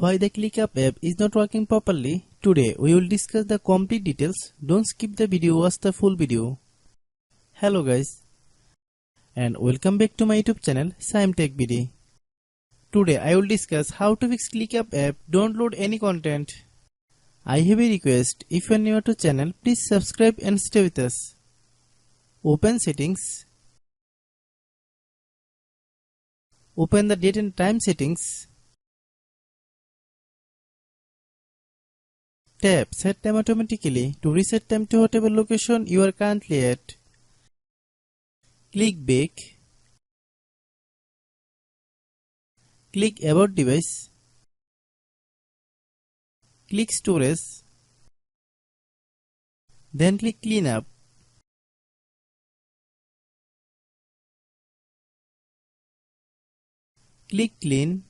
Why the ClickUp app is not working properly? Today we will discuss the complete details. Don't skip the video, watch the full video. Hello guys, and welcome back to my YouTube channel Shaem Tech BD. Today I will discuss how to fix ClickUp app. Don't load any content. I have a request. If you are new to channel, please subscribe and stay with us. Open settings. Open the date and time settings. Tap Set Time Automatically to reset time to whatever location you are currently at. Click Back. Click About Device. Click Storage. Then click Cleanup. Click Clean.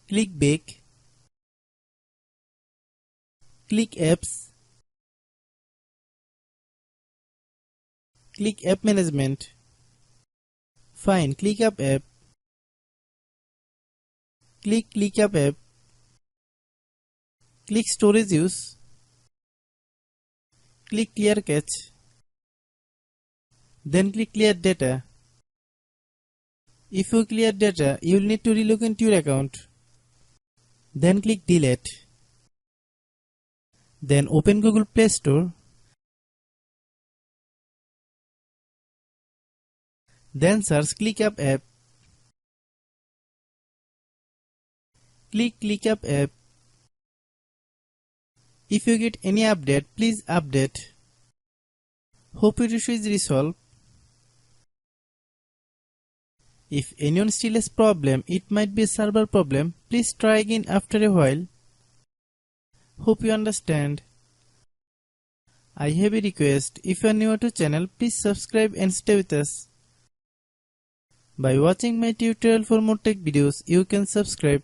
Click Back. Click Apps. Click App Management. Find ClickUp app. Click ClickUp app. Click Storage Use. Click Clear Cache. Then click Clear Data. If you clear data, you will need to relog into your account. Then click Delete. Then open Google Play Store. Then search ClickUp app. Click ClickUp app. If you get any update, please update. Hope your issue is resolved. If anyone still has problem, it might be a server problem. Please try again after a while. Hope you understand. I have a request. If you are new to channel, please subscribe and stay with us. By watching my tutorial for more tech videos, you can subscribe.